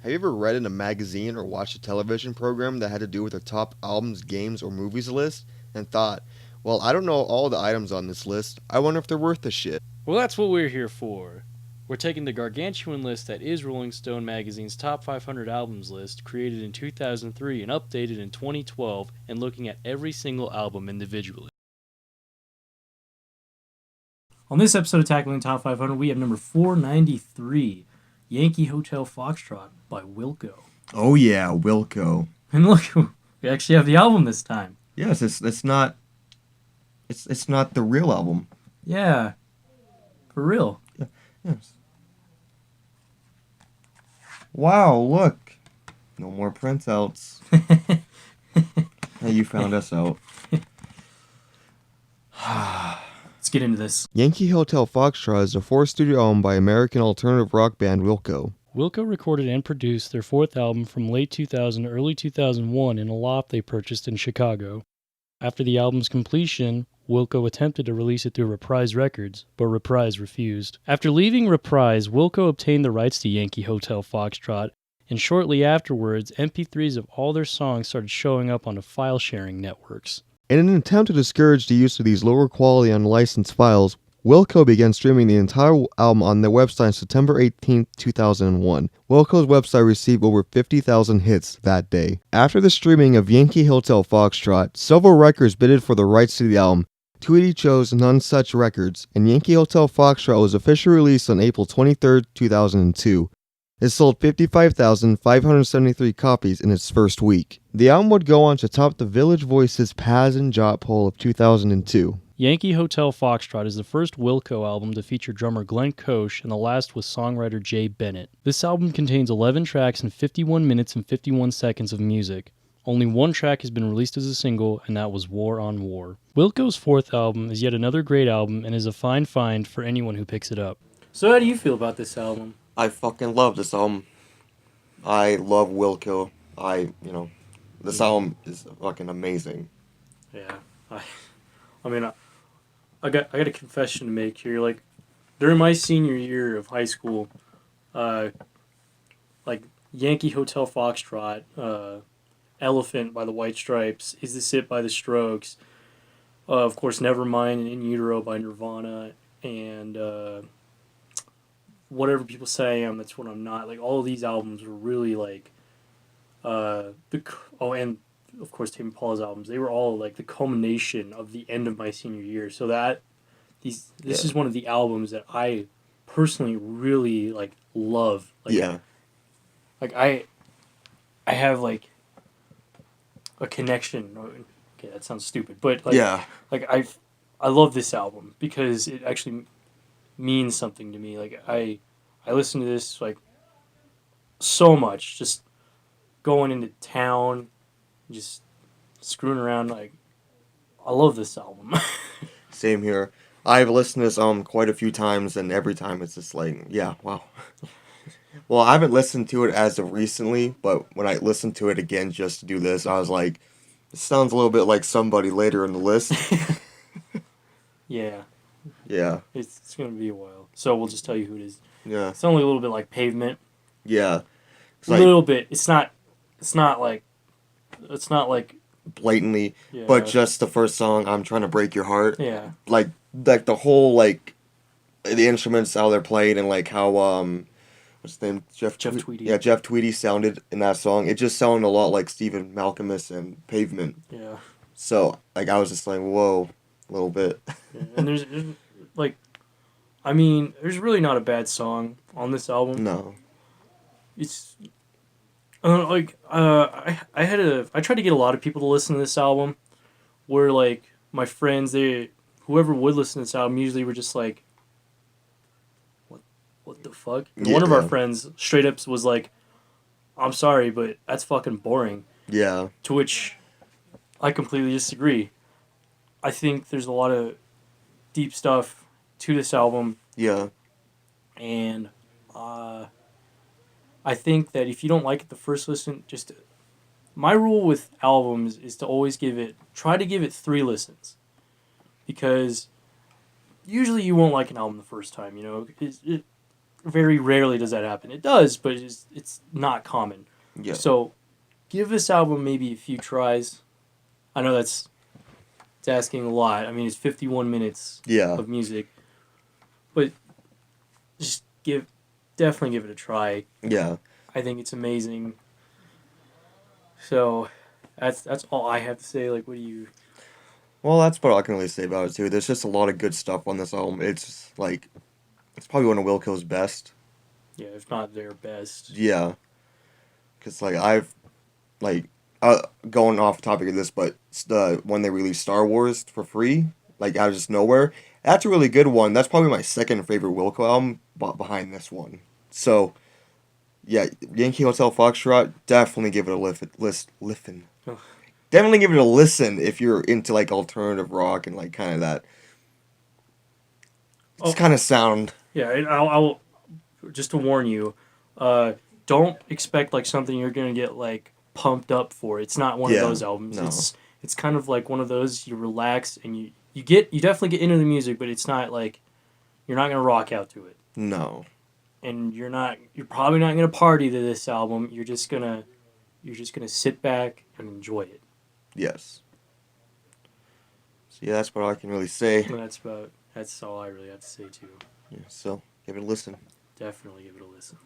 Have you ever read in a magazine or watched a television program that had to do with the top albums, games, or movies list and thought, well, I don't know all the items on this list. I wonder if they're worth the shit? Well, that's what we're here for. We're taking the gargantuan list that is Rolling Stone magazine's top 500 albums list, created in 2003 and updated in 2012, and looking at every single album individually. On this episode of Tackling Top 500, we have number 493, Yankee Hotel Foxtrot by Wilco. Oh yeah, Wilco. And look, we actually have the album this time. Yes, it's not the real album. Yeah, for real. Yeah, yes. Wow, look. No more printouts. Hey, you found us out. Let's get into this. Yankee Hotel Foxtrot is a fourth studio album by American alternative rock band Wilco. Wilco recorded and produced their fourth album from late 2000 to early 2001 in a loft they purchased in Chicago. After the album's completion, Wilco attempted to release it through Reprise Records, but Reprise refused. After leaving Reprise, Wilco obtained the rights to Yankee Hotel Foxtrot, and shortly afterwards, MP3s of all their songs started showing up on the file-sharing networks. In an attempt to discourage the use of these lower quality unlicensed files, Wilco began streaming the entire album on their website on September 18, 2001. Wilco's website received over 50,000 hits that day. After the streaming of Yankee Hotel Foxtrot, several records bidded for the rights to the album. Tweety chose None Such Records, and Yankee Hotel Foxtrot was officially released on April 23, 2002. It sold 55,573 copies in its first week. The album would go on to top the Village Voice's Paz and Jot poll of 2002. Yankee Hotel Foxtrot is the first Wilco album to feature drummer Glenn Koch and the last with songwriter Jay Bennett. This album contains 11 tracks and 51 minutes and 51 seconds of music. Only one track has been released as a single, and that was War on War. Wilco's fourth album is yet another great album and is a fine find for anyone who picks it up. So how do you feel about this album? I fucking love this album. I love Wilco. This album is fucking amazing. Yeah, I mean, I got a confession to make here. Like, during my senior year of high school, like Yankee Hotel Foxtrot, Elephant by the White Stripes, Is This It by the Strokes, of course, Nevermind and In Utero by Nirvana, and Whatever People Say I Am, That's What I'm Not. Like, all of these albums were really like, and of course Tame Impala's albums. They were all like the culmination of the end of my senior year. So this is one of the albums that I personally really like love. Like, yeah. Like I have like a connection. Okay, that sounds stupid, but like Yeah. like I love this album because it actually means something to me. Like I listen to this like so much, just going into town, just screwing around. Like, I love this album. Same here. I've listened to this album quite a few times, and every time it's just like, yeah, wow. Well, I haven't listened to it as of recently, but when I listened to it again just to do this, I was like, it sounds a little bit like somebody later in the list. Yeah. Yeah. It's going to be a while. So we'll just tell you who it is. Yeah. It's only a little bit like Pavement. Yeah. It's A like little bit. It's not like blatantly, yeah. but just the first song, I'm Trying to Break Your Heart. Yeah. Like the whole, like, the instruments, how they're played, and like how, what's his name? Jeff Tweedy. Yeah, Jeff Tweedy sounded in that song. It just sounded a lot like Stephen Malcolmus and Pavement. Yeah. So, like, I was just like, whoa, a little bit. Yeah. And there's like, I mean, there's really not a bad song on this album. No. It's I tried to get a lot of people to listen to this album, where like my friends, whoever would listen to this album usually were just like, what the fuck? And one of our friends straight up was like, I'm sorry, but that's fucking boring. Yeah. To which I completely disagree. I think there's a lot of deep stuff to this album. Yeah. And I think that if you don't like it the first listen, just my rule with albums is to always try to give it 3 listens, because usually you won't like an album the first time. You know, very rarely does that happen. It does, but it's not common. Yeah. So give this album maybe a few tries. I know it's asking a lot. I mean, it's 51 minutes Yeah. of music, but just definitely give it a try. Yeah. I think it's amazing. So that's all I have to say. Like, what do you? Well, that's what I can really say about it too. There's just a lot of good stuff on this album. It's like it's probably one of Wilco's best. Yeah, if not their best. Yeah, because like I've like going off topic of this, but when they released Star Wars for free, like out of just nowhere, that's a really good one. That's probably my second favorite Wilco album, behind this one. So yeah, Yankee Hotel Foxtrot, definitely give it a listen. Ugh. Definitely give it a listen if you're into like alternative rock and like kind of that. It's Oh, kind of sound. yeah. I'll just to warn you, don't expect like something you're gonna get like pumped up for. It's not one of Yeah, those albums. no, It's kind of like one of those you relax and you definitely get into the music, but it's not like you're not gonna rock out to it, no. and you're probably not gonna party to this album. You're just gonna sit back and enjoy it. Yes. So yeah, that's what I can really say. And that's all I really have to say too. Yeah, so give it a listen. Definitely give it a listen.